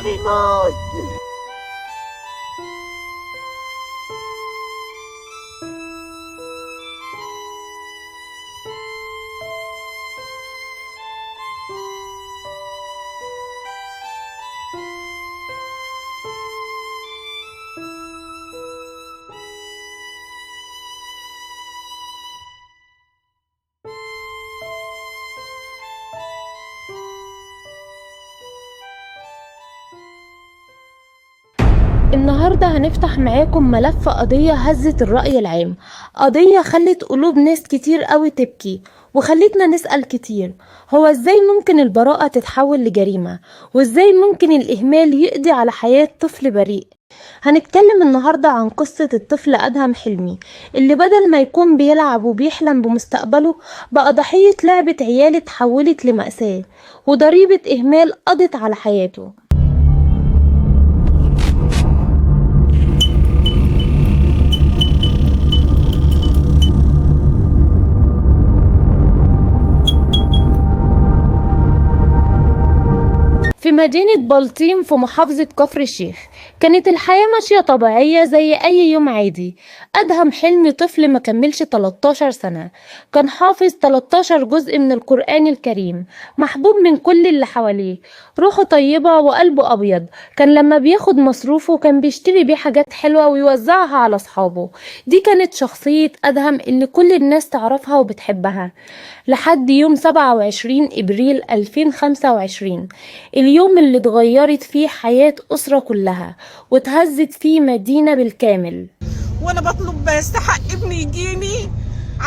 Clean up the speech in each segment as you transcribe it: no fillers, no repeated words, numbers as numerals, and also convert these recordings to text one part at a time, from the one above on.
بيموت. النهاردة هنفتح معاكم ملف قضية هزت الرأي العام، قضية خلت قلوب ناس كتير قوي تبكي وخلتنا نسأل كتير. هو ازاي ممكن البراءة تتحول لجريمة؟ وازاي ممكن الإهمال يقضي على حياة طفل بريء؟ هنتكلم النهاردة عن قصة الطفل أدهم حلمي اللي بدل ما يكون بيلعب وبيحلم بمستقبله بقى ضحية لعبة عيال اتحولت لمأساة وضريبة إهمال قضت على حياته. في مدينة بلطيم في محافظة كفر الشيخ كانت الحياة ماشية طبيعية زي أي يوم عادي. أدهم حلمي طفل ما كملش 13 سنة، كان حافظ 13 جزء من القرآن الكريم، محبوب من كل اللي حواليه، روحه طيبة وقلبه أبيض. كان لما بياخد مصروفه كان بيشتري بيه حاجات حلوة ويوزعها على أصحابه. دي كانت شخصية أدهم اللي كل الناس تعرفها وبتحبها لحد يوم 27 إبريل 2025، اليوم اللي اتغيرت فيه حياة أسرة كلها واتهزت فيه مدينة بالكامل. وانا بطلب بستحق ابني يجيني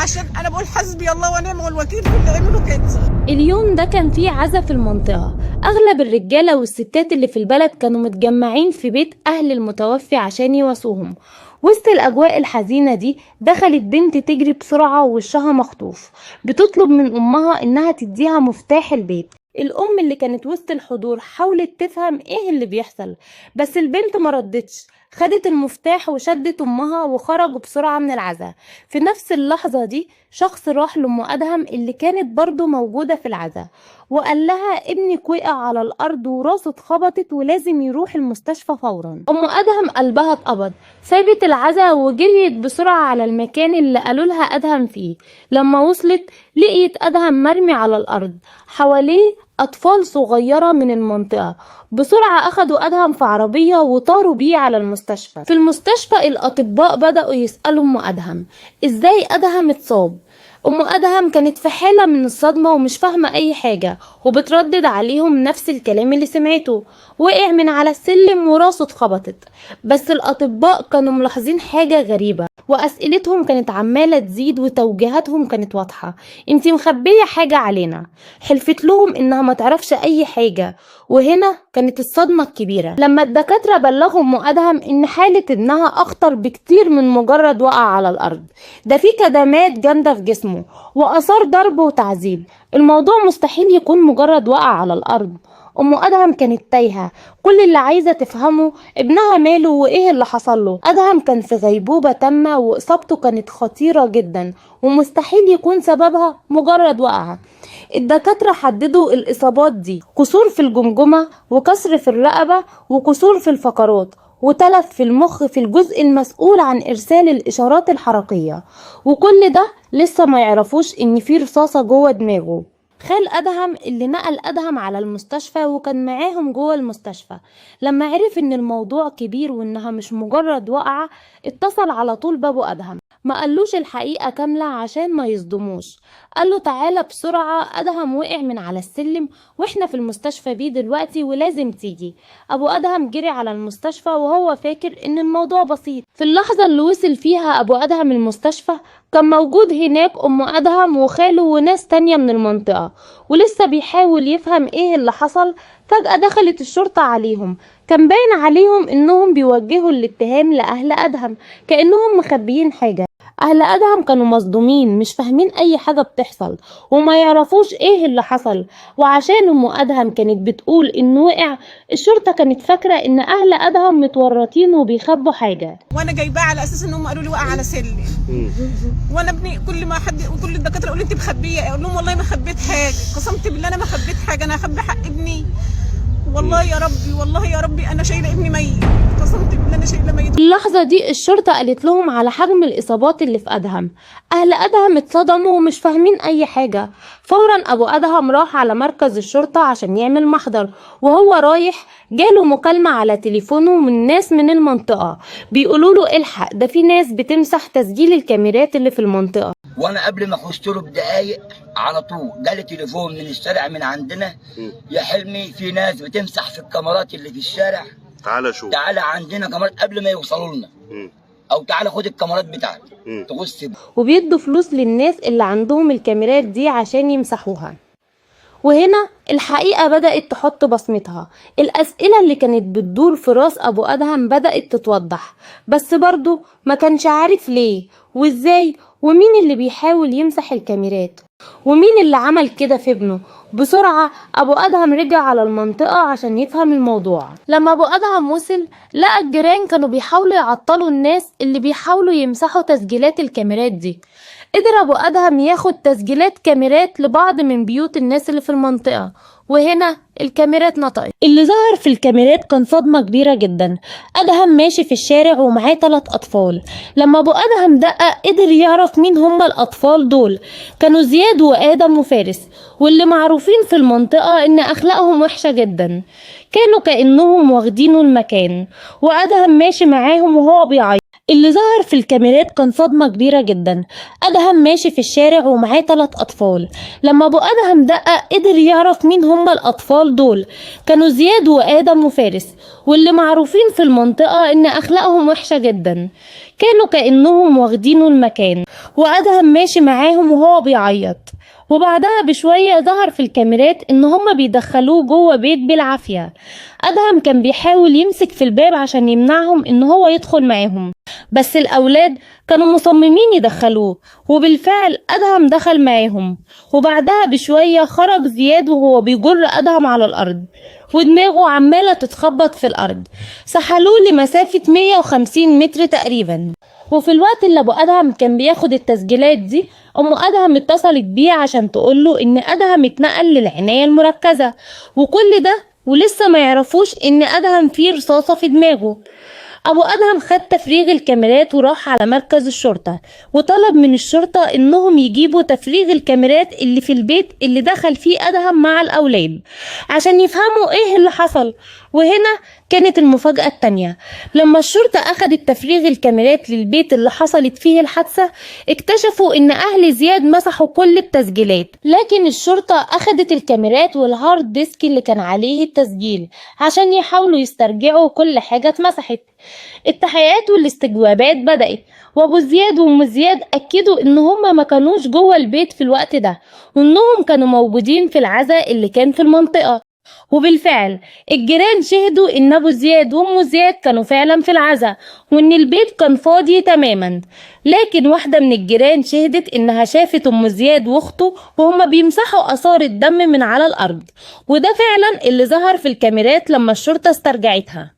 عشان انا بقول حسبي الله ونعم الوكيل في اللي عملوا كده. اليوم ده كان فيه عزا في المنطقة، أغلب الرجالة والستات اللي في البلد كانوا متجمعين في بيت أهل المتوفي عشان يواسوهم. وسط الأجواء الحزينة دي دخلت بنت تجري بسرعة ووشها مخطوف بتطلب من أمها إنها تديها مفتاح البيت. الأم اللي كانت وسط الحضور حاولت تفهم إيه اللي بيحصل، بس البنت مردتش، خدت المفتاح وشدت أمها وخرجوا بسرعة من العزا. في نفس اللحظة دي شخص راح لأم أدهم اللي كانت برضو موجودة في العزا وقال لها ابنك وقع على الأرض وراسه اتخبطت ولازم يروح المستشفى فورا. أم أدهم قلبها اتقبض، سابت العزا وجريت بسرعة على المكان اللي قالوا لها أدهم فيه. لما وصلت لقيت أدهم مرمي على الأرض، حواليه أطفال صغيرة من المنطقة. بسرعة أخدوا أدهم في عربية وطاروا بيه على المستشفى. في المستشفى الأطباء بدأوا يسألوا أم أدهم إزاي أدهم اتصاب. أم أدهم كانت في حالة من الصدمة ومش فاهمة أي حاجة وبتردد عليهم نفس الكلام اللي سمعته، وقع من على السلم وراسه اتخبطت. بس الأطباء كانوا ملاحظين حاجة غريبة وأسئلتهم كانت عمالة تزيد وتوجيهاتهم كانت واضحة، انتي مخبية حاجة علينا. حلفت لهم إنها ما تعرفش أي حاجة. وهنا كانت الصدمة الكبيرة لما الدكاترة بلغوا أم أدهم إن حالة ابنها أخطر بكتير من مجرد وقع على الأرض، ده في كدمات جامدة في جسمه وآثار ضرب وتعذيب. الموضوع مستحيل يكون مجرد وقع على الأرض. أم أدهم كانت تايهة، كل اللي عايزة تفهمه ابنها ماله وإيه اللي حصل له. أدهم كان في غيبوبة تامة وإصابته كانت خطيرة جدا ومستحيل يكون سببها مجرد وقعة. الدكاترة حددوا الإصابات دي كسور في الجمجمة وكسر في الرقبة وكسور في الفقرات وتلف في المخ في الجزء المسؤول عن إرسال الإشارات الحركية، وكل ده لسه ما يعرفوش إن في رصاصة جوه دماغه. خال أدهم اللي نقل أدهم على المستشفى وكان معاهم جوه المستشفى لما عرف إن الموضوع كبير وإنها مش مجرد وقعة اتصل على طول بابو أدهم، ما قالوش الحقيقة كاملة عشان ما يصدموش. قاله تعالى بسرعة، أدهم وقع من على السلم واحنا في المستشفى بيه دلوقتي ولازم تيجي. أبو أدهم جري على المستشفى وهو فاكر إن الموضوع بسيط. في اللحظة اللي وصل فيها أبو أدهم المستشفى كان موجود هناك أم أدهم وخاله وناس تانية من المنطقة ولسه بيحاول يفهم ايه اللي حصل. فجأة دخلت الشرطة عليهم، كان باين عليهم انهم بيوجهوا الاتهام لأهل أدهم كأنهم مخبيين حاجة. أهل أدهم كانوا مصدومين مش فاهمين أي حاجة بتحصل وما يعرفوش إيه اللي حصل. وعشان أم أدهم كانت بتقول إنه وقع، الشرطة كانت فاكرة إن أهل أدهم متورطين وبيخبوا حاجة. وانا جايباه على اساس ان هم قالوا لي وقع على سلم، وانا ابني كل ما حد وكل الدكاتره يقولوا انت مخبيه، اقول لهم والله ما خبيت حاجه، قسمت بالله انا ما خبيت حاجه، انا هخبي حق ابني. والله يا ربي، والله يا ربي انا شايله ابني ميت، اتصلت بالله انا شايله ميت. في اللحظة دي الشرطة قالت لهم على حجم الإصابات اللي في أدهم. أهل أدهم اتصدموا ومش فاهمين أي حاجة. فورا أبو أدهم راح على مركز الشرطة عشان يعمل محضر، وهو رايح جاله مكالمة على تليفونه من ناس من المنطقة بيقولوا له الحق، ده في ناس بتمسح تسجيل الكاميرات اللي في المنطقة. وانا قبل ما اخش له بدقايق على طول جالي تليفون من الشارع من عندنا، يا حلمي في ناس بتمسح في الكاميرات اللي في الشارع، تعالى شوف، تعالى عندنا كاميرات قبل ما يوصلوا لنا، او تعالى خد الكاميرات بتاعتي تغص. وبيدوا فلوس للناس اللي عندهم الكاميرات دي عشان يمسحوها. وهنا الحقيقة بدأت تحط بصمتها. الأسئلة اللي كانت بتدور في راس أبو أدهم بدأت تتوضح، بس برضو ما كانش عارف ليه وإزاي ومين اللي بيحاول يمسح الكاميرات ومين اللي عمل كده في ابنه. بسرعة أبو أدهم رجع على المنطقة عشان يفهم الموضوع. لما أبو أدهم وصل لقى الجيران كانوا بيحاولوا يعطلوا الناس اللي بيحاولوا يمسحوا تسجيلات الكاميرات دي. قدر أبو أدهم ياخد تسجيلات كاميرات لبعض من بيوت الناس اللي في المنطقة، وهنا الكاميرات نطقت. اللي ظهر في الكاميرات كان صدمة كبيرة جدا. أدهم ماشي في الشارع ومعاه 3 أطفال. لما أبو أدهم دقق قدر يعرف مين هم الأطفال دول. كانوا زياد وآدم وفارس، واللي معروفين في المنطقة إن أخلاقهم وحشة جدا. كانوا كأنهم واخدينه المكان، وأدهم ماشي معاهم وهو بيعيط. اللي ظهر في الكاميرات كان صدمة كبيرة جدا. أدهم ماشي في الشارع ومعاه 3 أطفال. لما أبو أدهم دقق قدر يعرف مين هم الأطفال دول. كانوا زياد وآدم وفارس، واللي معروفين في المنطقة إن أخلاقهم وحشة جدا. كانوا كأنهم واخدينه المكان، وأدهم ماشي معاهم وهو بيعيط. وبعدها بشوية ظهر في الكاميرات إن هما بيدخلوه جوه بيت بالعافية. أدهم كان بيحاول يمسك في الباب عشان يمنعهم إن هو يدخل معاهم، بس الأولاد كانوا مصممين يدخلوه، وبالفعل أدهم دخل معاهم. وبعدها بشوية خرج زياد وهو بيجر أدهم على الأرض، ودماغه عمالة تتخبط في الأرض. سحلوه لمسافة 150 متر تقريبا. وفي الوقت اللي أبو أدهم كان بياخد التسجيلات دي، أم أدهم اتصلت بيه عشان تقوله إن أدهم اتنقل للعناية المركزة، وكل ده ولسه ما يعرفوش إن أدهم فيه رصاصة في دماغه. أبو أدهم خد تفريغ الكاميرات وراح على مركز الشرطة، وطلب من الشرطة إنهم يجيبوا تفريغ الكاميرات اللي في البيت اللي دخل فيه أدهم مع الأولاد عشان يفهموا إيه اللي حصل. وهنا كانت المفاجأة التانية. لما الشرطة أخدت تفريغ الكاميرات للبيت اللي حصلت فيه الحادثة، اكتشفوا إن أهل زياد مسحوا كل التسجيلات، لكن الشرطة أخدت الكاميرات والهارد ديسك اللي كان عليه التسجيل عشان يحاولوا يسترجعوا كل حاجة اتمسحت. التحقيقات والاستجوابات بدأت، وابو زياد وام زياد اكدوا ان هما ما كانوش جوه البيت في الوقت ده، وانهم كانوا موجودين في العزاء اللي كان في المنطقة. وبالفعل الجيران شهدوا ان ابو زياد وام زياد كانوا فعلا في العزاء، وان البيت كان فاضي تماما. لكن واحدة من الجيران شهدت انها شافت ام زياد واخته وهما بيمسحوا اثار الدم من على الارض، وده فعلا اللي ظهر في الكاميرات لما الشرطة استرجعتها.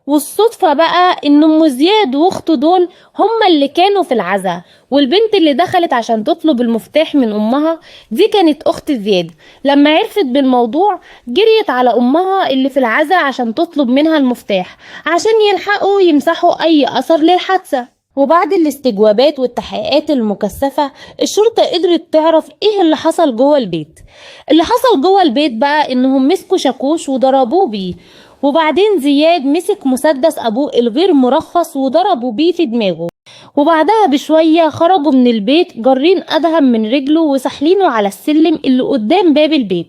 والصدفة بقى ان ام زياد واخته دول هما اللي كانوا في العزاء، والبنت اللي دخلت عشان تطلب المفتاح من امها دي كانت اخت زياد. لما عرفت بالموضوع جريت على امها اللي في العزاء عشان تطلب منها المفتاح عشان يلحقوا يمسحوا اي اثر للحادثة. وبعد الاستجوابات والتحقيقات المكثفة الشرطة قدرت تعرف ايه اللي حصل جوه البيت. اللي حصل جوه البيت بقى انهم مسكوا شاكوش وضربوه بيه، وبعدين زياد مسك مسدس ابوه الغير مرخص وضربوا بيه في دماغه. وبعدها بشوية خرجوا من البيت جارين أدهم من رجله وسحلينه على السلم اللي قدام باب البيت.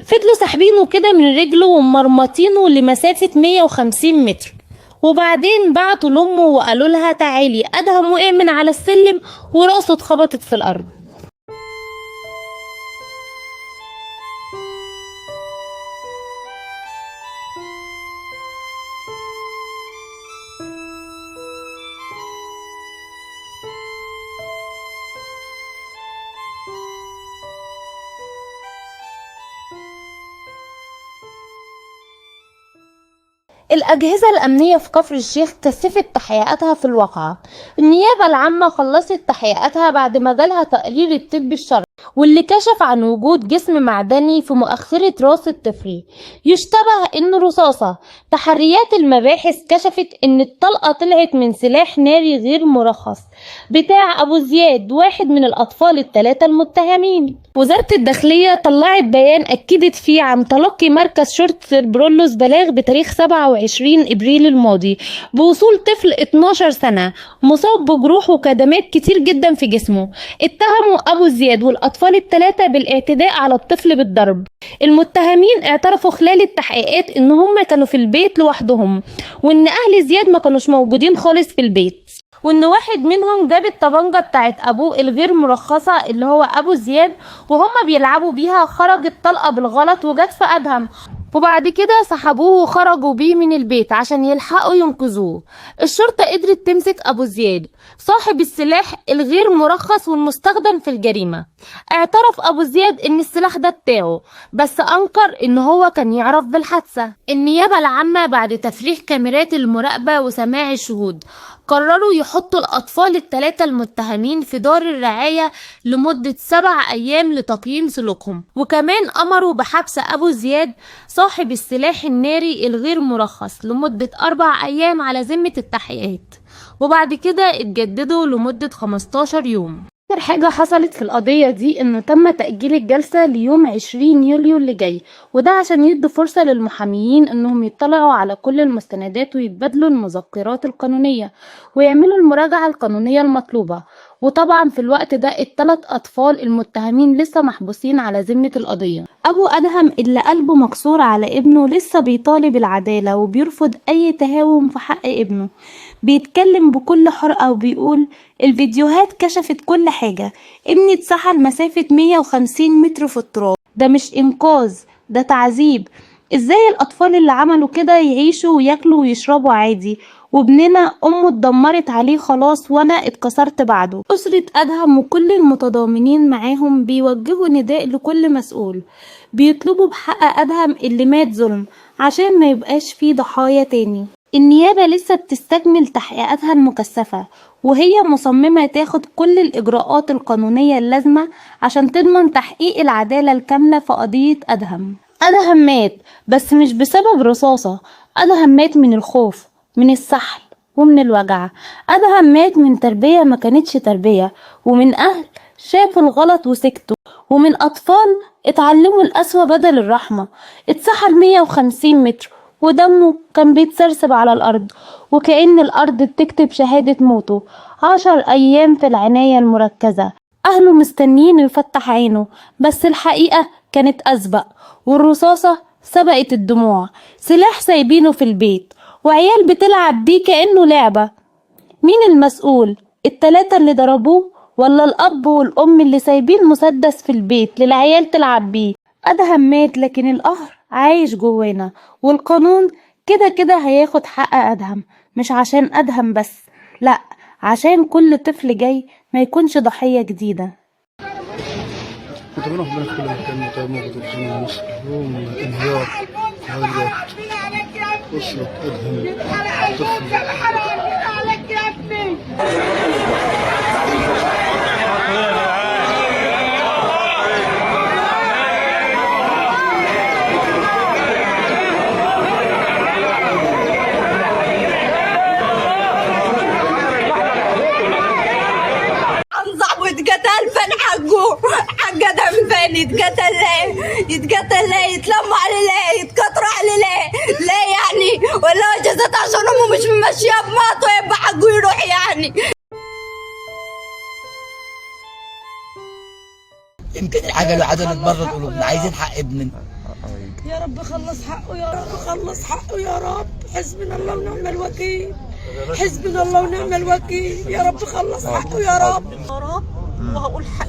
فضلوا سحبينه كده من رجله ومرمطينه لمسافة 150 متر، وبعدين بعتوا لأمه وقالوا لها تعالي، أدهم وقع من على السلم وراسه اتخبطت في الأرض. الأجهزة الأمنية في كفر الشيخ كثفت تحقيقاتها في الواقعة. النيابة العامة خلصت تحقيقاتها بعد ما جالها تقرير الطب الشرعي واللي كشف عن وجود جسم معدني في مؤخرة راس الطفل يشتبه انه رصاصة. تحريات المباحث كشفت ان الطلقة طلعت من سلاح ناري غير مرخص بتاع ابو زياد، واحد من الاطفال الثلاثة المتهمين. وزارة الداخلية طلعت بيان اكدت فيه عن تلقي مركز شرطة برولوس بلاغ بتاريخ 27 ابريل الماضي بوصول طفل 12 سنة مصاب بجروح وكدمات كتير جدا في جسمه. اتهموا ابو زياد والاطفال الثلاثة بالاعتداء على الطفل بالضرب. المتهمين اعترفوا خلال التحقيقات ان هم كانوا في البيت لوحدهم، وان اهل زياد ما كانوش موجودين خالص في البيت، وان واحد منهم جاب الطبنجة بتاعت ابوه الغير مرخصة اللي هو ابو زياد وهم بيلعبوا بيها، خرجت طلقة بالغلط وجت في ادهم، وبعد كده سحبوه وخرجوا بيه من البيت عشان يلحقوا ينقذوه. الشرطة قدرت تمسك ابو زياد صاحب السلاح الغير مرخص والمستخدم في الجريمة. اعترف ابو زياد ان السلاح ده بتاعه، بس انكر ان هو كان يعرف بالحادثة. النيابة العامة بعد تفريغ كاميرات المراقبة وسماع الشهود قرروا يحطوا الأطفال الثلاثة المتهمين في دار الرعاية لمدة 7 أيام لتقييم سلوكهم، وكمان أمروا بحبس أبو زياد صاحب السلاح الناري الغير مرخص لمدة 4 أيام على ذمة التحقيقات، وبعد كده اتجددوا لمدة 15 يوم. آخر حاجة حصلت في القضية دي انه تم تأجيل الجلسة ليوم 20 يوليو اللي جاي، وده عشان يدوا فرصة للمحاميين انهم يطلعوا على كل المستندات ويتبادلوا المذكرات القانونية ويعملوا المراجعة القانونية المطلوبة. وطبعا في الوقت ده ال3 أطفال المتهمين لسه محبوسين على ذمة القضية. أبو أدهم اللي قلبه مكسور على ابنه لسه بيطالب العدالة وبيرفض أي تهاون في حق ابنه، بيتكلم بكل حرقة وبيقول الفيديوهات كشفت كل حاجة، ابني اتسحل مسافة 150 متر في التراب، ده مش إنقاذ، ده تعذيب. ازاي الأطفال اللي عملوا كده يعيشوا وياكلوا ويشربوا عادي، وابننا أمه اتدمرت عليه خلاص وأنا اتكسرت بعده. أسرة أدهم وكل المتضامنين معاهم بيوجهوا نداء لكل مسؤول، بيطلبوا بحق أدهم اللي مات ظلم عشان ما يبقاش فيه ضحايا تاني. النيابة لسه بتستكمل تحقيقاتها المكثفة، وهي مصممة تاخد كل الإجراءات القانونية اللازمة عشان تضمن تحقيق العدالة الكاملة في قضية أدهم. أدهم مات بس مش بسبب رصاصة، أدهم مات من الخوف، من السحل، ومن الوجع. أدهم مات من تربية ما كانتش تربية، ومن أهل شافوا الغلط وسكتوا، ومن أطفال اتعلموا القسوة بدل الرحمة. اتسحل 150 متر ودمه كان بيتسرسب على الأرض، وكأن الأرض بتكتب شهادة موته. 10 أيام في العناية المركزة، أهله مستنيين يفتح عينه، بس الحقيقة كانت أسبق، والرصاصة سبقت الدموع. سلاح سايبينه في البيت وعيال بتلعب بيه كأنه لعبة. مين المسؤول؟ ال3 اللي ضربوه، ولا الأب والأم اللي سايبين مسدس في البيت للعيال تلعب بيه؟ أدهم مات لكن القهر عايش جوانا، والقانون كده كده هياخد حق أدهم، مش عشان أدهم بس، لأ، عشان كل طفل جاي ما يكونش ضحية جديدة. متابعين ربنا في كل مكان، متابعين في مصر، يوم انهيار عائلات أسرة أدهم يتقتل فين حقه؟ حق ادهم فين؟ يتقتل ليه؟ يتقتل ليه؟ يتلموا عليه ليه؟ يتكتروا عليه ليه يعني؟ ولا جزت عشان امه مش ممشيه بماته يبقى حقه يروح يعني؟ يمكن الحاجه الوحيده اللي تبرد قلوبنا عايزين حق ابننا. يا رب خلص حقه، يا رب خلص حقه، يا رب. حسبنا الله ونعم الوكيل، حسبنا الله ونعم الوكيل، يا رب خلص حقه يا رب. يا رب وهقول حقي،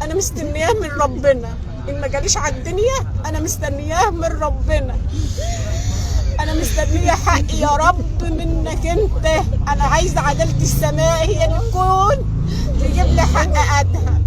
انا مستنياه من ربنا، ان ما جاليش على الدنيا انا مستنياه من ربنا، انا مستنيه حقي يا رب منك انت. انا عايزه عداله السماء هي اللي تكون تجيب لي حق ادهم.